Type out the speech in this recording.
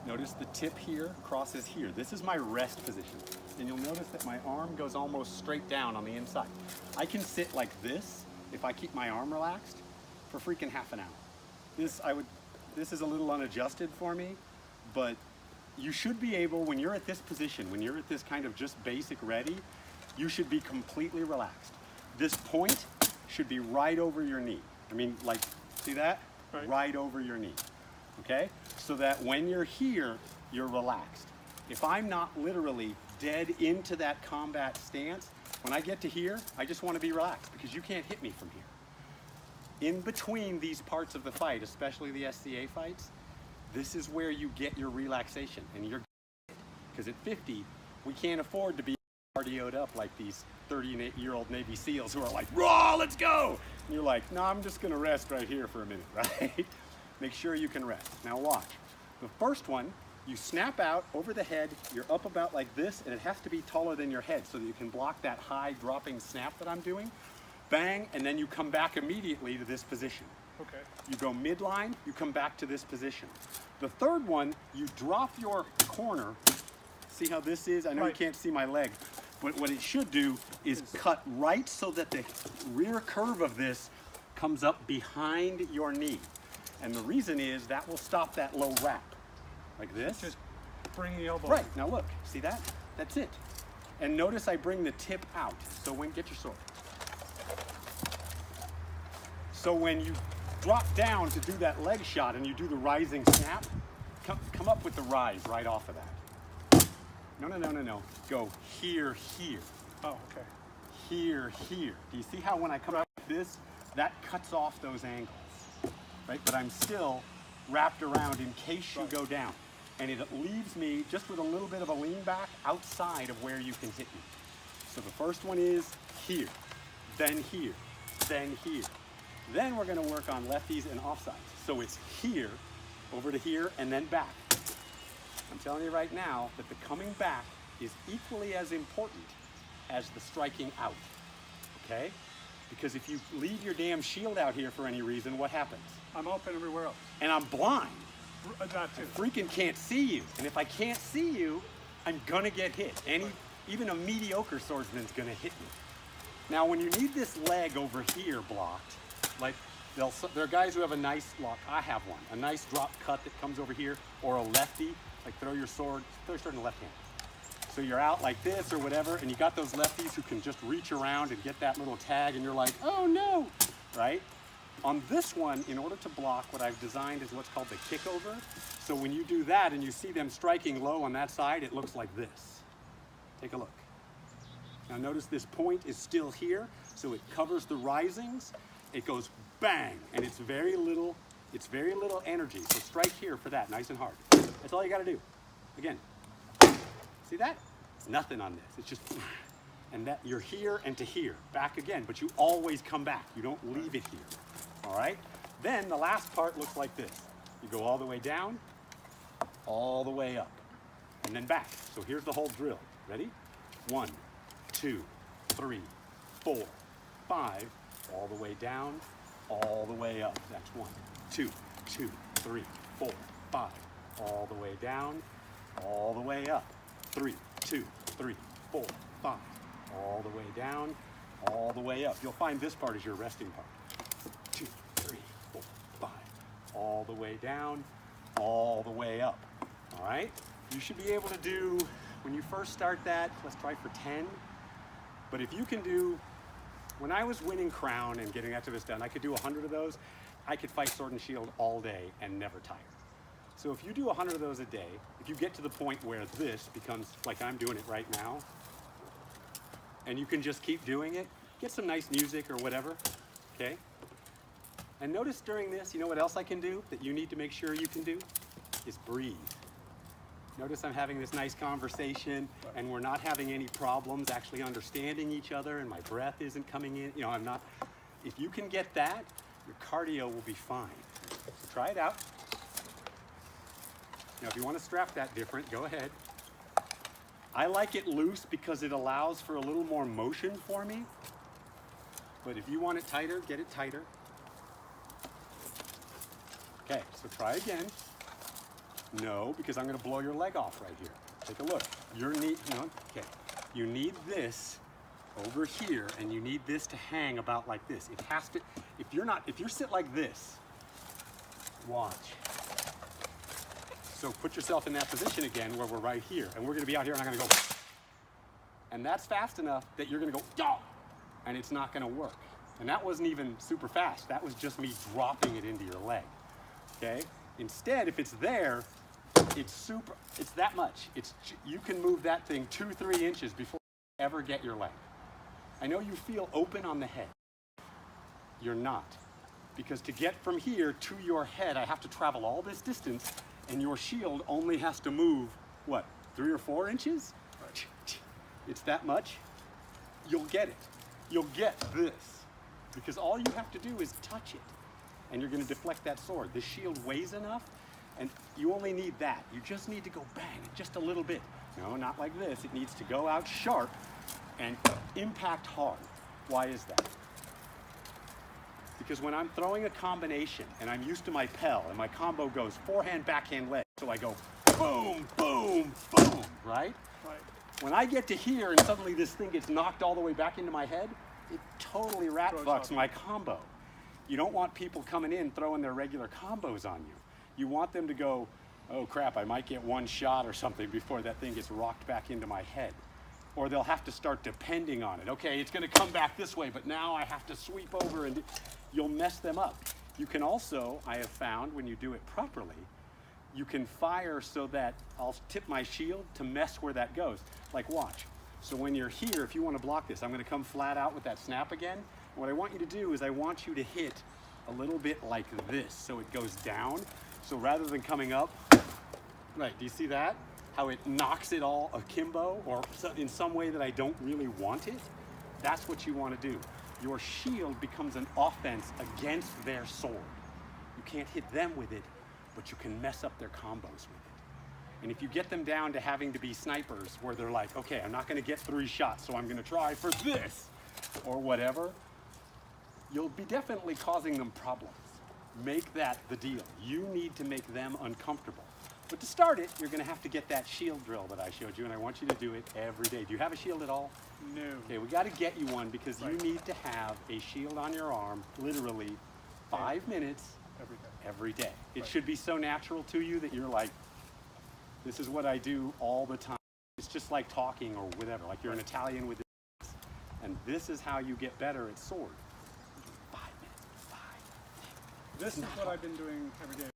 Notice the tip here crosses here. This is my rest position. And you'll notice that my arm goes almost straight down on the inside. I can sit like this if I keep my arm relaxed for freaking half an hour. This is a little unadjusted for me, but you should be able, when you're at this position, when you're at this kind of just basic ready, you should be completely relaxed. This point should be right over your knee. I mean, like, see that? Right over your knee, okay? So that when you're here, you're relaxed. If I'm not literally dead into that combat stance, when I get to here, I just want to be relaxed because you can't hit me from here. In between these parts of the fight, especially the SCA fights, this is where you get your relaxation, and you're because at 50, we can't afford to be cardioed up like these 38-year-old Navy SEALs who are like, raw, let's go! And you're like, no, I'm just gonna rest right here for a minute, right? Make sure you can rest. Now watch. The first one, you snap out over the head, you're up about like this, and it has to be taller than your head so that you can block that high dropping snap that I'm doing. Bang, and then you come back immediately to this position. Okay. You go midline, you come back to this position. The third one, you drop your corner. See how this is? I know you can't see my leg, but what it should do is cut right so that the rear curve of this comes up behind your knee. And the reason is that will stop that low wrap, like this. Just bring the elbow. Right, now look, see that? That's it. And notice I bring the tip out. So get your sword. So when you drop down to do that leg shot and you do the rising snap, come up with the rise right off of that. No. Go here, here. Oh, okay. Here, here. Do you see how when I come out like this, that cuts off those angles, right? But I'm still wrapped around in case you go down. And it leaves me just with a little bit of a lean back outside of where you can hit me. So the first one is here, then here, then here. Then we're gonna work on lefties and offsides. So it's here, over to here, and then back. I'm telling you right now that the coming back is equally as important as the striking out, okay? Because if you leave your damn shield out here for any reason, what happens? I'm open everywhere else. And I'm blind. That too. I freaking can't see you. And if I can't see you, I'm gonna get hit. Even a mediocre swordsman's gonna hit me. Now, when you need this leg over here blocked, like there are guys who have a nice lock. I have one, a nice drop cut that comes over here, or a lefty, like throw your sword in the left hand. So you're out like this or whatever, and you got those lefties who can just reach around and get that little tag, and you're like, oh no, right? On this one, in order to block, what I've designed is what's called the kickover. So when you do that and you see them striking low on that side, it looks like this. Take a look. Now notice this point is still here, so it covers the risings. It goes bang, and it's very little energy. So strike here for that, nice and hard. That's all you gotta do. Again, see that? It's nothing on this, it's just, and that you're here and to here, back again, but you always come back. You don't leave it here, all right? Then the last part looks like this. You go all the way down, all the way up, and then back. So here's the whole drill. Ready? 1, 2, 3, 4, 5, all the way down, all the way up. That's 1, 2, 3, 4, 5, all the way down, all the way up. 3, 2, 3, 4, 5, all the way down, all the way up. You'll find this part is your resting part. 2, 3, 4, 5, all the way down, all the way up. All right? You should be able to do, when you first start that, let's try for 10. But if you can do, when I was winning Crown and getting activist done, I could do 100 of those. I could fight Sword and Shield all day and never tire. So if you do 100 of those a day, if you get to the point where this becomes like I'm doing it right now, and you can just keep doing it, get some nice music or whatever, okay? And notice during this, you know what else I can do that you need to make sure you can do? Is breathe. Notice I'm having this nice conversation and we're not having any problems actually understanding each other and my breath isn't coming in. You know, I'm not, if you can get that, your cardio will be fine. So try it out. Now, if you want to strap that different, go ahead. I like it loose because it allows for a little more motion for me. But if you want it tighter, get it tighter. Okay, so try again. No, because I'm going to blow your leg off right here. Take a look. Okay. You need this over here, and you need this to hang about like this. It has to, if you sit like this, watch. So put yourself in that position again where we're right here, and we're going to be out here, and I'm going to go, and that's fast enough that you're going to go, oh, and it's not going to work. And that wasn't even super fast. That was just me dropping it into your leg, okay? Instead, if it's there, it's that much. You can move that thing 2-3 inches before you ever get your leg. I know you feel open on the head. You're not. Because to get from here to your head, I have to travel all this distance, and your shield only has to move, what, 3 or 4 inches? It's that much. You'll get it. You'll get this. Because all you have to do is touch it, and you're going to deflect that sword. The shield weighs enough, and you only need that. You just need to go bang it just a little bit. No, not like this. It needs to go out sharp and impact hard. Why is that? Because when I'm throwing a combination, and I'm used to my Pell, and my combo goes forehand, backhand, leg, so I go boom, boom, boom, right? Right. When I get to here and suddenly this thing gets knocked all the way back into my head, it totally rat fucks my combo. You don't want people coming in throwing their regular combos on you. You want them to go, oh crap, I might get one shot or something before that thing gets rocked back into my head. Or they'll have to start depending on it. Okay, it's gonna come back this way, but now I have to sweep over, and you'll mess them up. You can also, I have found, when you do it properly, you can fire so that I'll tip my shield to mess where that goes. Like watch. So when you're here, if you want to block this, I'm going to come flat out with that snap again. And what I want you to do is I want you to hit a little bit like this, so it goes down. So rather than coming up, right, do you see that? How it knocks it all akimbo, or in some way that I don't really want it? That's what you want to do. Your shield becomes an offense against their sword. You can't hit them with it, but you can mess up their combos with it. And if you get them down to having to be snipers where they're like, okay, I'm not going to get 3 shots, so I'm going to try for this, or whatever, you'll be definitely causing them problems. Make that the deal. You need to make them uncomfortable. But to start it, you're going to have to get that shield drill that I showed you, and I want you to do it every day. Do you have a shield at all? No. Okay, we got to get you one, because you need to have a shield on your arm literally 5 minutes every day. It should be so natural to you that you're like, this is what I do all the time. It's just like talking or whatever, like you're an Italian with this. And this is how you get better at sword. 5 minutes, 5. This is what I've been doing every day.